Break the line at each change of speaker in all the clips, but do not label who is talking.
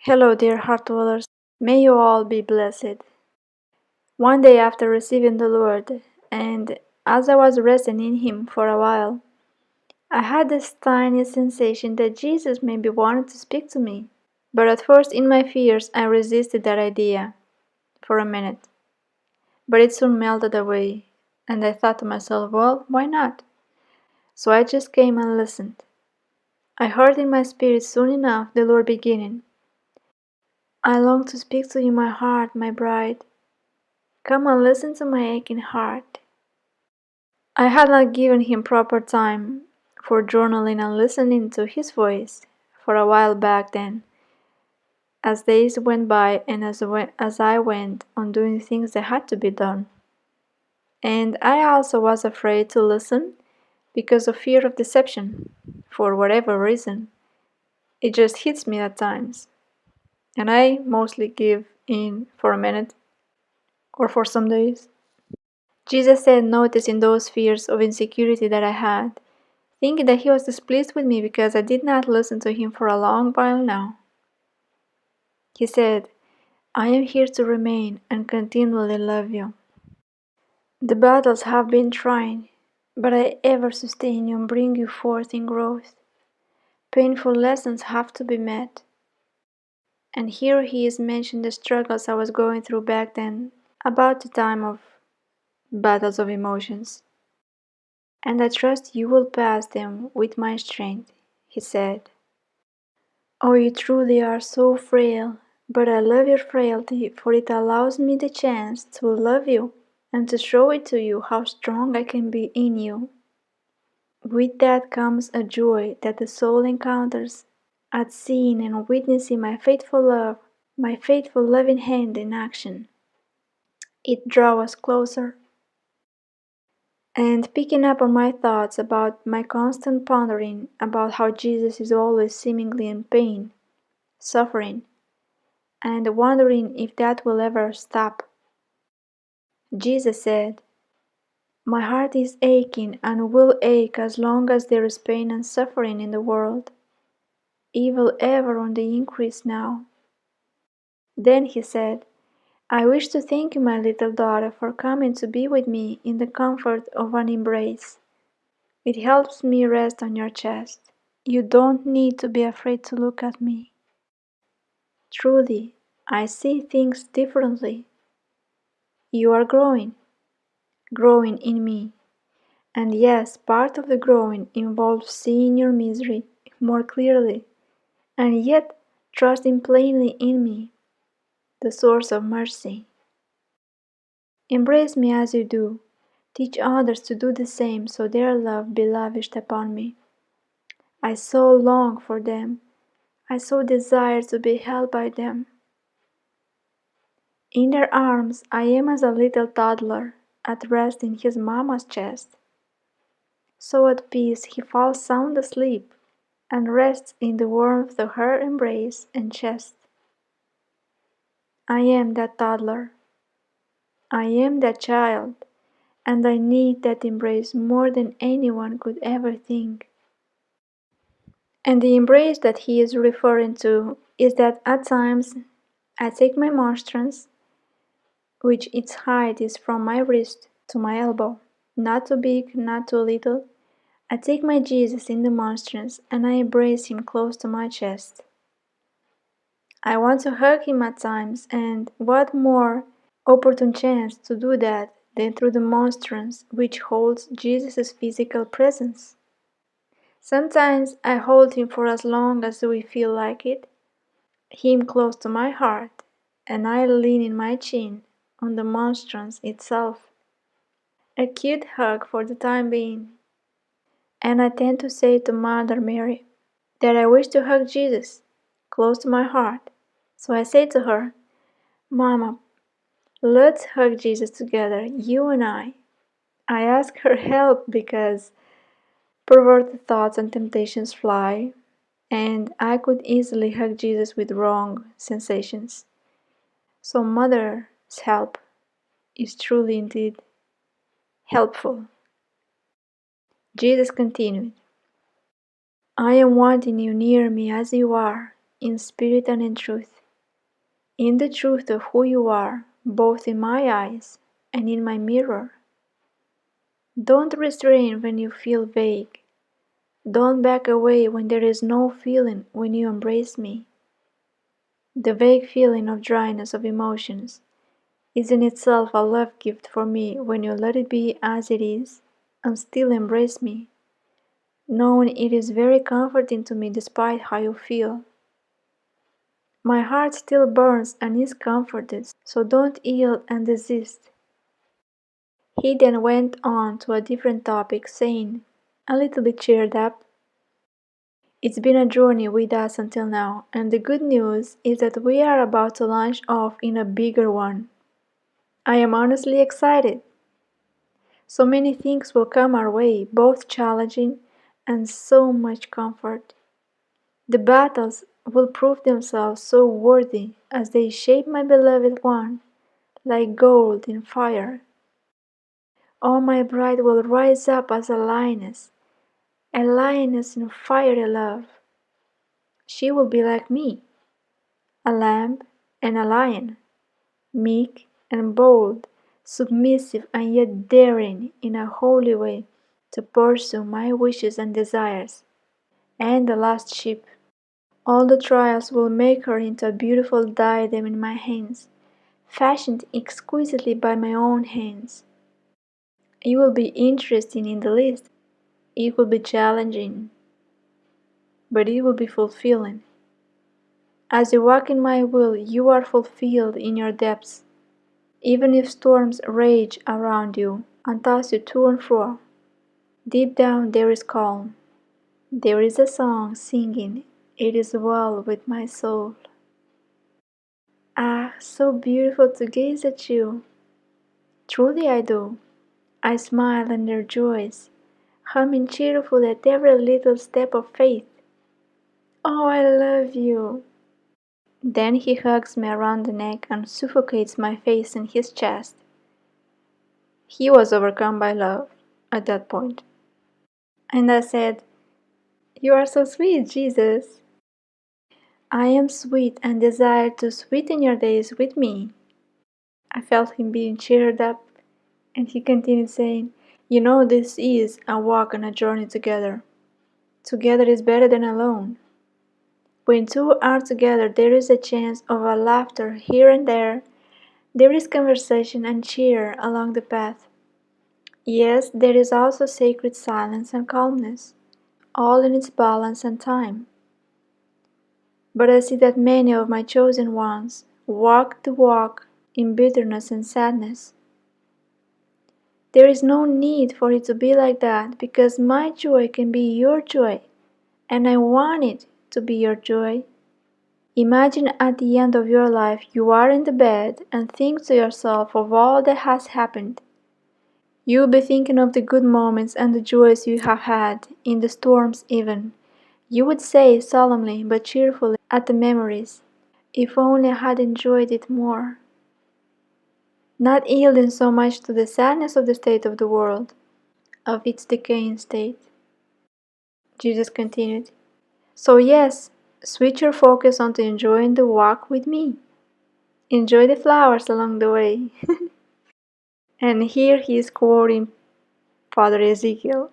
Hello, dear heart dwellers. May you all be blessed. One day after receiving the Lord, and as I was resting in Him for a while, I had this tiny sensation that Jesus maybe wanted to speak to me. But at first, in my fears, I resisted that idea for a minute. But it soon melted away, and I thought to myself, well, why not? So I just came and listened. I heard in my spirit soon enough the Lord beginning, I long to speak to you, my heart, my bride. Come and listen to my aching heart. I had not given him proper time for journaling and listening to his voice for a while back then, as days went by and as I went on doing things that had to be done. And I also was afraid to listen because of fear of deception, for whatever reason. It just hits me at times, and I mostly give in for a minute or for some days. Jesus said, noticing those fears of insecurity that I had, thinking that he was displeased with me because I did not listen to him for a long while now. He said, I am here to remain and continually love you. The battles have been trying, but I ever sustain you and bring you forth in growth. Painful lessons have to be met. And here he is mentioning the struggles I was going through back then, about the time of battles of emotions. And I trust you will pass them with my strength, he said. Oh, you truly are so frail, but I love your frailty, for it allows me the chance to love you and to show it to you how strong I can be in you. With that comes a joy that the soul encounters at seeing and witnessing my faithful love, my faithful loving hand in action. It draws us closer. And picking up on my thoughts about my constant pondering about how Jesus is always seemingly in pain, suffering, and wondering if that will ever stop. Jesus said, my heart is aching and will ache as long as there is pain and suffering in the world, evil ever on the increase now. Then he said, I wish to thank you, my little daughter, for coming to be with me in the comfort of an embrace. It helps me rest on your chest. You don't need to be afraid to look at me. Truly, I see things differently. You are growing in me. And yes, part of the growing involves seeing your misery more clearly, and yet trusting plainly in me, the source of mercy. Embrace me as you do. Teach others to do the same, so their love be lavished upon me. I so long for them. I so desire to be held by them. In their arms I am as a little toddler, at rest in his mamma's chest. So at peace he falls sound asleep, and rests in the warmth of her embrace and chest. I am that toddler. I am that child, and I need that embrace more than anyone could ever think. And the embrace that he is referring to is that at times I take my monstrance, which its height is from my wrist to my elbow, not too big, not too little. I take my Jesus in the monstrance and I embrace him close to my chest. I want to hug him at times, and what more opportune chance to do that than through the monstrance which holds Jesus' physical presence? Sometimes I hold him for as long as we feel like it, him close to my heart, and I lean in my chin on the monstrance itself. A cute hug for the time being. And I tend to say to Mother Mary that I wish to hug Jesus close to my heart. So I say to her, Mama, let's hug Jesus together, you and I. I ask her help because perverted thoughts and temptations fly, and I could easily hug Jesus with wrong sensations. So Mother's help is truly indeed helpful. Jesus continued, I am wanting you near me as you are, in spirit and in truth, in the truth of who you are, both in my eyes and in my mirror. Don't restrain when you feel vague. Don't back away when there is no feeling when you embrace me. The vague feeling of dryness of emotions is in itself a love gift for me when you let it be as it is and still embrace me, knowing it is very comforting to me despite how you feel. My heart still burns and is comforted, so don't yield and desist. He then went on to a different topic, saying, a little bit cheered up, it's been a journey with us until now, and the good news is that we are about to launch off in a bigger one. I am honestly excited. So many things will come our way, both challenging and so much comfort. The battles will prove themselves so worthy as they shape my beloved one, like gold in fire. Oh, my bride will rise up as a lioness in fiery love. She will be like me, a lamb and a lion, meek and bold, submissive and yet daring in a holy way to pursue my wishes and desires. And the last sheep. All the trials will make her into a beautiful diadem in my hands, fashioned exquisitely by my own hands. It will be interesting in the least. It will be challenging, but it will be fulfilling. As you walk in my will, you are fulfilled in your depths. Even if storms rage around you and toss you to and fro, deep down there is calm. There is a song singing, "It is well with my soul." Ah, so beautiful to gaze at you. Truly I do. I smile and rejoice, humming cheerfully at every little step of faith. Oh, I love you. Then he hugs me around the neck and suffocates my face in his chest. He was overcome by love at that point. And I said, "You are so sweet, Jesus." "I am sweet and desire to sweeten your days with me." I felt him being cheered up, and he continued saying, "You know this is a walk and a journey together. Together is better than alone. When two are together there is a chance of a laughter here and there. There is conversation and cheer along the path. Yes, there is also sacred silence and calmness, all in its balance and time. But I see that many of my chosen ones walk the walk in bitterness and sadness. There is no need for it to be like that, because my joy can be your joy, and I want it to be your joy. Imagine at the end of your life you are in the bed and think to yourself of all that has happened. You will be thinking of the good moments and the joys you have had, in the storms even. You would say solemnly but cheerfully at the memories, "If only I had enjoyed it more." Not yielding so much to the sadness of the state of the world, of its decaying state. Jesus continued, "So yes, switch your focus onto enjoying the walk with me. Enjoy the flowers along the way." And here he is quoting Father Ezekiel.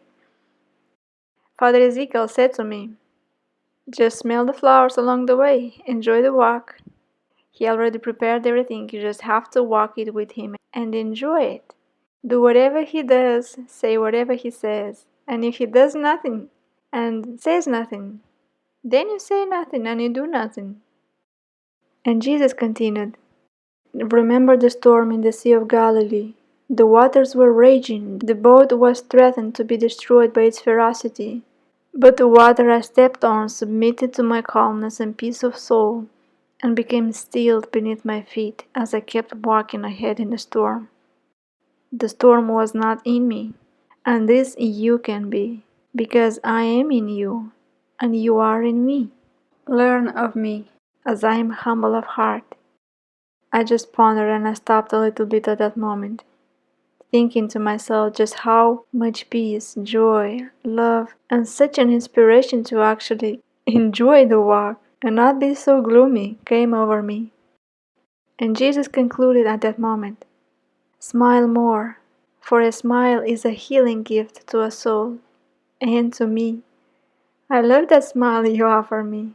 Father Ezekiel said to me, "Just smell the flowers along the way, enjoy the walk. He already prepared everything, you just have to walk it with him and enjoy it. Do whatever he does, say whatever he says, and if he does nothing and says nothing, then you say nothing and you do nothing." And Jesus continued, "Remember the storm in the Sea of Galilee. The waters were raging, the boat was threatened to be destroyed by its ferocity. But the water I stepped on submitted to my calmness and peace of soul, and became still beneath my feet as I kept walking ahead in the storm. The storm was not in me, and this you can be, because I am in you, and you are in me. Learn of me, as I am humble of heart." I just pondered and I stopped a little bit at that moment, thinking to myself just how much peace, joy, love, and such an inspiration to actually enjoy the walk and not be so gloomy came over me. And Jesus concluded at that moment, "Smile more, for a smile is a healing gift to a soul, and to me. I love that smile you offer me."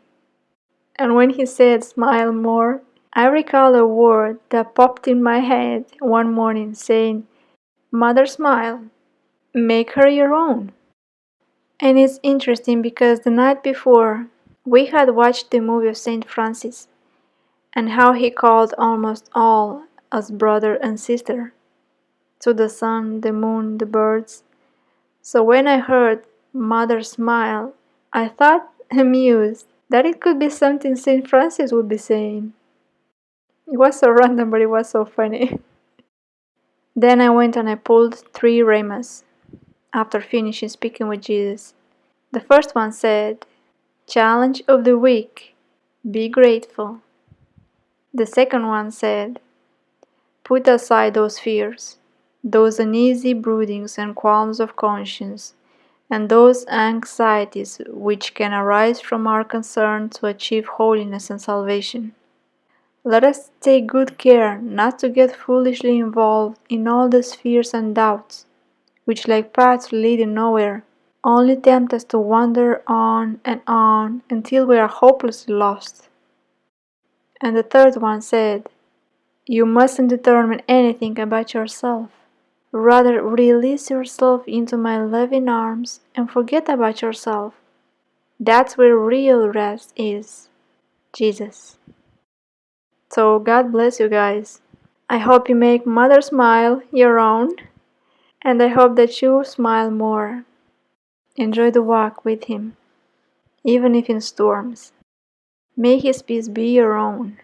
And when he said, "Smile more," I recall a word that popped in my head one morning saying, "Mother, smile, make her your own." And it's interesting because the night before, we had watched the movie of Saint Francis, and how he called almost all us brother and sister, to the sun, the moon, the birds. So when I heard "Mother, smile," I thought, amused, that it could be something Saint Francis would be saying. It was so random, but it was so funny. Then I went and I pulled 3 rhemas after finishing speaking with Jesus. The first one said, "Challenge of the week, be grateful." The second one said, "Put aside those fears, those uneasy broodings and qualms of conscience, and those anxieties which can arise from our concern to achieve holiness and salvation. Let us take good care not to get foolishly involved in all these fears and doubts, which like paths leading nowhere, only tempt us to wander on until we are hopelessly lost." And the third one said, "You mustn't determine anything about yourself. Rather, release yourself into my loving arms and forget about yourself. That's where real rest is, Jesus." So God bless you guys. I hope you make Mother smile your own, and I hope that you smile more. Enjoy the walk with Him, even if in storms. May His peace be your own.